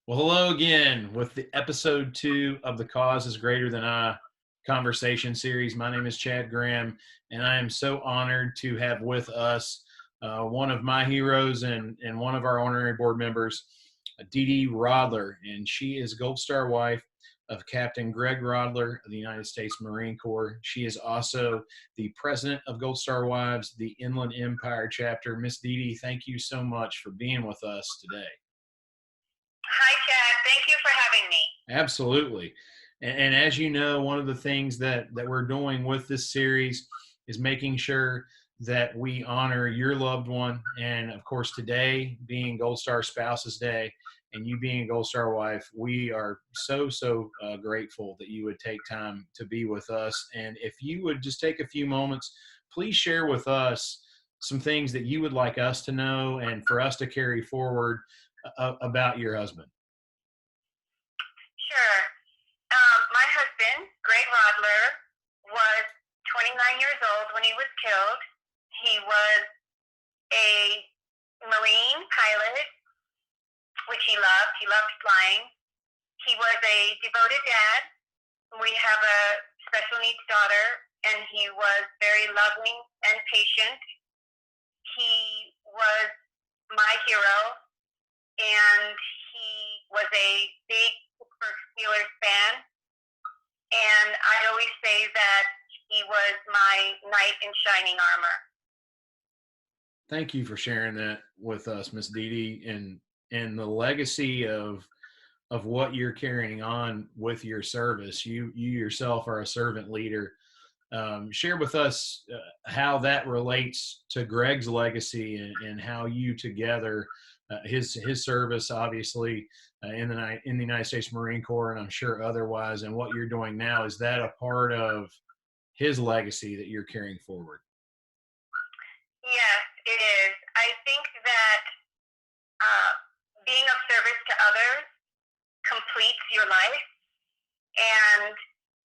Well, hello again with the episode 2 of the Cause is Greater Than I conversation series. My name is Chad Graham, and I am so honored to have with us one of my heroes and one of our honorary board members, Dee Dee Rodler. And she is Gold Star wife of Captain Greg Rodler of the United States Marine Corps. She is also the president of Gold Star Wives, the Inland Empire chapter. Miss Dee Dee, thank you so much for being with us today. Hi, Chad. Thank you for having me. Absolutely. And as you know, one of the things that we're doing with this series is making sure that we honor your loved one. And of course, today being Gold Star Spouses Day and you being a Gold Star wife, we are so grateful that you would take time to be with us. And if you would just take a few moments, please share with us some things that you would like us to know and for us to carry forward about your husband. Sure. My husband, Greg Rodler, was 29 years old when he was killed. He was a Marine pilot, which he loved. He loved flying. He was a devoted dad. We have a special needs daughter, and he was very loving and patient. He was my hero, and he was a big Pittsburgh Steelers fan. And I always say that he was my knight in shining armor. Thank you for sharing that with us, Miss Dee Dee, and the legacy of what you're carrying on with your service. You yourself are a servant leader. Share with us how that relates to Greg's legacy and how you together, his service, obviously in the United States Marine Corps, and I'm sure otherwise, and what you're doing now. Is that a part of his legacy that you're carrying forward? Yes, it is. I think that being of service to others completes your life. And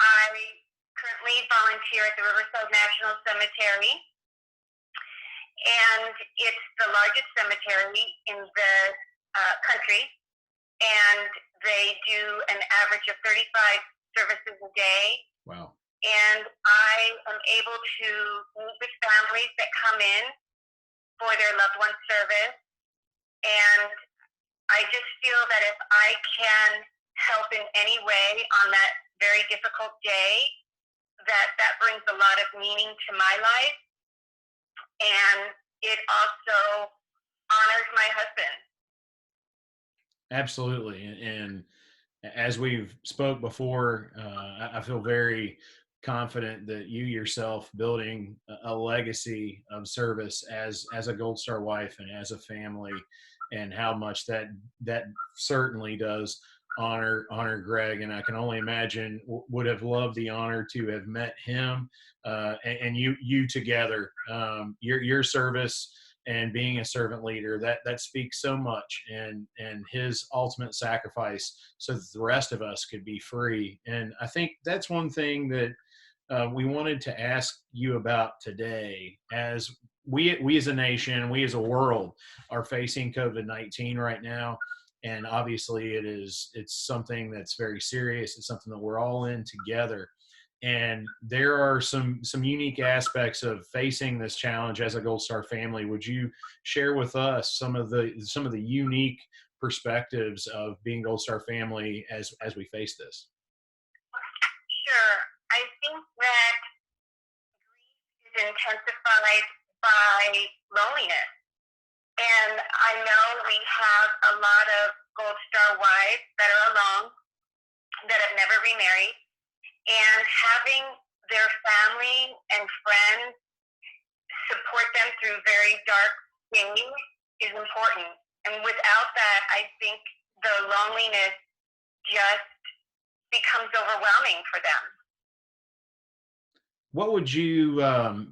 I currently volunteer at the Riverside National Cemetery. And it's the largest cemetery in the country. And they do an average of 35 services a day. Wow. And I am able to meet with families that come in for their loved one's service. And I just feel that if I can help in any way on that very difficult day, that brings a lot of meaning to my life. And it also honors my husband. Absolutely. And as we've spoke before, I feel very confident that you yourself building a legacy of service as a Gold Star wife and as a family, and how much that certainly does honor Greg. And I can only imagine would have loved the honor to have met him, and you together, your service and being a servant leader, that speaks so much, and his ultimate sacrifice so that the rest of us could be free. And I think that's one thing that we wanted to ask you about today. As we as a nation, we as a world are facing COVID-19 right now, and obviously it's something that's very serious. It's something that we're all in together, and there are some unique aspects of facing this challenge as a Gold Star family. Would you share with us some of the unique perspectives of being Gold Star family as we face this? Sure. I think that grief is intensified by loneliness. And I know we have a lot of Gold Star wives that are alone, that have never remarried, and having their family and friends support them through very dark days is important. And without that, I think the loneliness just becomes overwhelming for them. What would you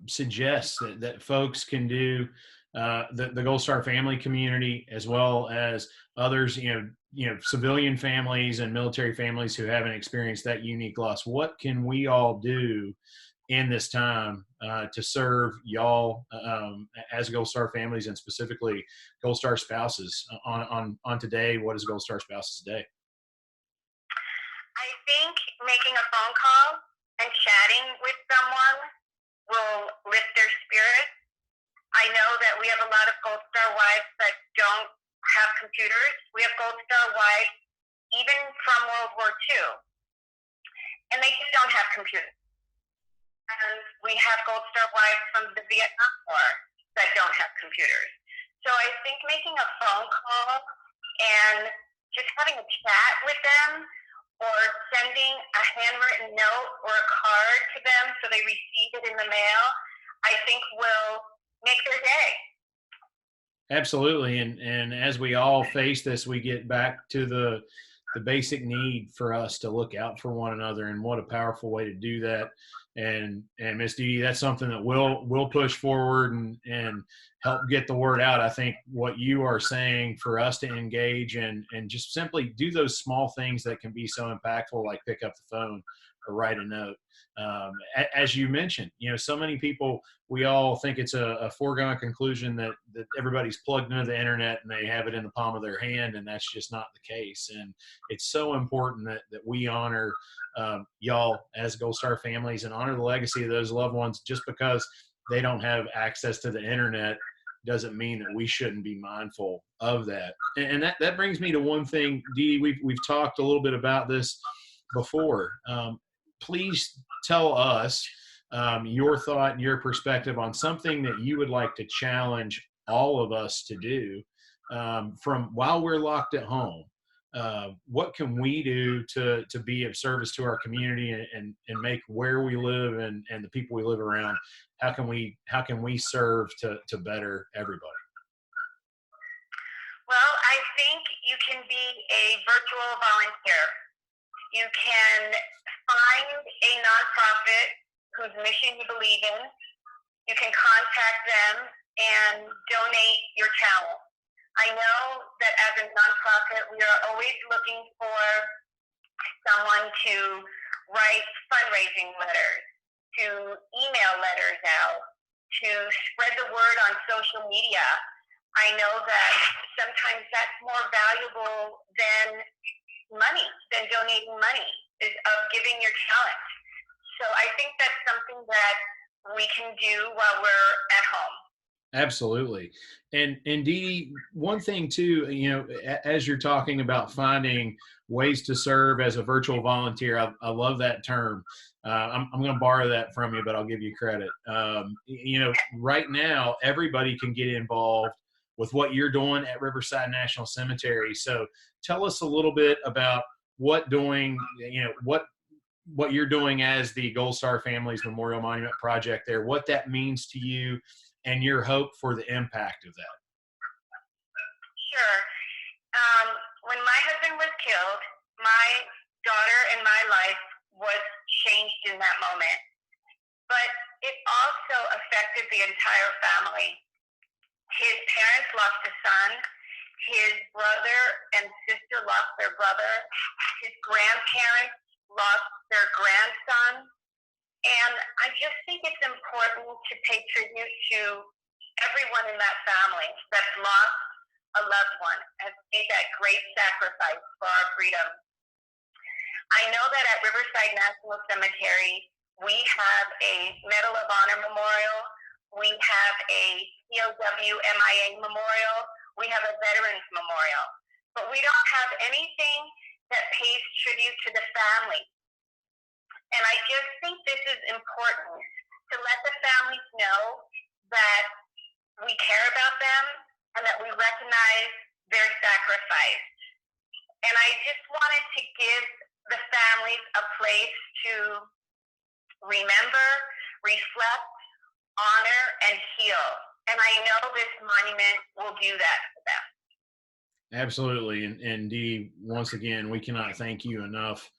suggest that folks can do, the Gold Star family community, as well as others, civilian families and military families who haven't experienced that unique loss? What can we all do in this time to serve y'all as Gold Star families, and specifically Gold Star spouses on today. What is Gold Star Spouses Day? I think making a phone call and chatting with someone will lift their spirits. I know that we have a lot of Gold Star wives that don't have computers. We have Gold Star wives even from World War II, and they just don't have computers. And we have Gold Star wives from the Vietnam War that don't have computers. So I think making a phone call and just having a chat with them, or sending a handwritten note or a card to them so they receive it in the mail, I think will make their day. Absolutely. And as we all face this, we get back to the basic need for us to look out for one another, and what a powerful way to do that. And Miss Dee, that's something that we'll push forward and help get the word out. I think what you are saying, for us to engage and just simply do those small things that can be so impactful, like pick up the phone or write a note. As you mentioned, so many people, we all think it's a foregone conclusion that everybody's plugged into the internet and they have it in the palm of their hand, and that's just not the case. And it's so important that we honor y'all as Gold Star families, and honor the legacy of those loved ones. Just because they don't have access to the internet doesn't mean that we shouldn't be mindful of that. And that brings me to one thing, Dee. We've talked a little bit about this before. Please tell us your thought and your perspective on something that you would like to challenge all of us to do from while we're locked at home. What can we do to be of service to our community, and make where we live and the people we live around? How can we serve to better everybody? Well, I think you can be a virtual volunteer. You can find a nonprofit whose mission you believe in. You can contact them and donate your talent. I know that as a nonprofit, we are always looking for someone to write fundraising letters, to email letters out, to spread the word on social media. I know that sometimes that's more valuable than money, than donating money, is of giving your talent. So I think that's something that we can do while we're at home. Absolutely. And Dee, one thing too, as you're talking about finding ways to serve as a virtual volunteer, I love that term. I'm going to borrow that from you, but I'll give you credit. Right now, everybody can get involved with what you're doing at Riverside National Cemetery. So tell us a little bit about what you're doing as the Gold Star Families Memorial Monument Project there, what that means to you, and your hope for the impact of that. Sure. When my husband was killed, my daughter and my life was changed in that moment. But it also affected the entire family. His parents lost a son. His brother and sister lost their brother. His grandparents lost their grandson. And I just think it's important to pay tribute to everyone in that family that's lost a loved one, has made that great sacrifice for our freedom. I know that at Riverside National Cemetery, we have a Medal of Honor memorial. We have a POW MIA memorial. We have a Veterans Memorial. But we don't have anything that pays tribute to the family. And I just think this is important to let the families know that we care about them and that we recognize their sacrifice. And I just wanted to give the families a place to remember, reflect, honor, and heal. And I know this monument will do that for them. Absolutely. And Dee, once again, we cannot thank you enough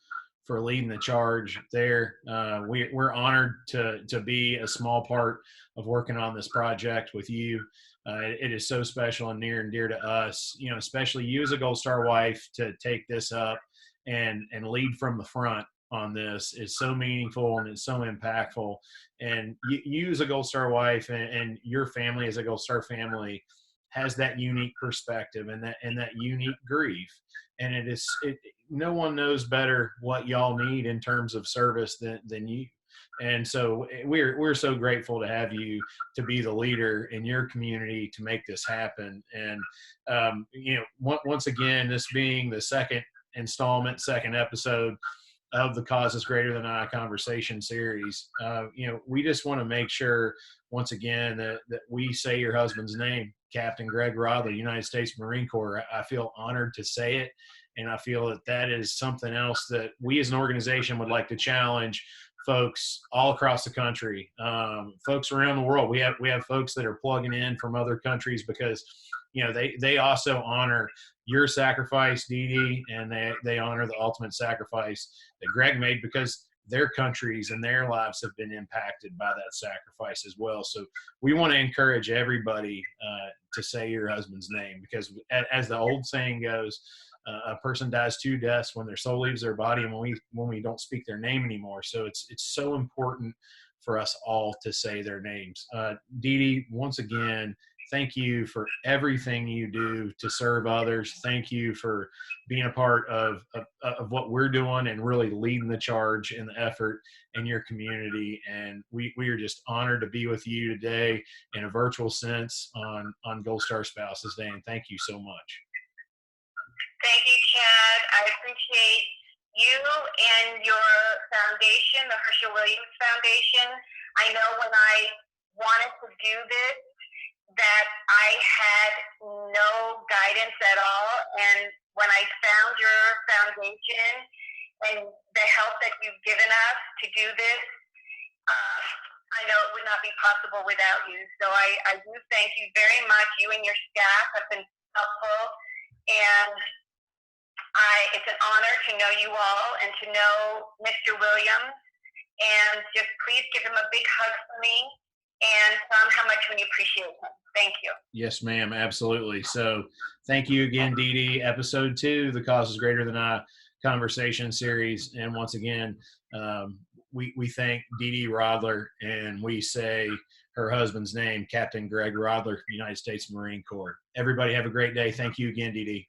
for leading the charge there. We're honored to be a small part of working on this project with you. It is so special and near and dear to us, especially you as a Gold Star wife, to take this up and lead from the front on this is so meaningful and it's so impactful. And you as a Gold Star wife, and your family as a Gold Star family has that unique perspective and that unique grief. And no one knows better what y'all need in terms of service than you. And so we're so grateful to have you to be the leader in your community to make this happen. And once again, this being the second installment, second episode of the Causes Greater Than I conversation series, we just want to make sure once again that we say your husband's name, Captain Greg Rodler, United States Marine Corps. I feel honored to say it, and I feel that is something else that we as an organization would like to challenge folks all across the country, folks around the world. We have folks that are plugging in from other countries because they also honor your sacrifice, Dee Dee, and they honor the ultimate sacrifice that Greg made because their countries and their lives have been impacted by that sacrifice as well. So we want to encourage everybody to say your husband's name, because as the old saying goes, a person dies two deaths when their soul leaves their body and when we don't speak their name anymore. So it's so important for us all to say their names. Dee Dee, once again, thank you for everything you do to serve others. Thank you for being a part of what we're doing and really leading the charge in the effort in your community. And we are just honored to be with you today in a virtual sense on Gold Star Spouses Day. And thank you so much. Thank you, Chad. I appreciate you and your foundation, the Herschel Williams Foundation. I know when I wanted to do this, that I had no guidance at all. And when I found your foundation and the help that you've given us to do this, I know it would not be possible without you. So I do thank you very much. You and your staff have been helpful. And it's an honor to know you all and to know Mr. Williams. And just please give him a big hug for me and tell him how much we appreciate him. Thank you. Yes, ma'am. Absolutely. So thank you again, Dee Dee. Episode 2, the Causes Greater Than I conversation series. And once again, we thank Dee Dee Rodler, and we say her husband's name, Captain Greg Rodler, United States Marine Corps. Everybody have a great day. Thank you again, Dee Dee.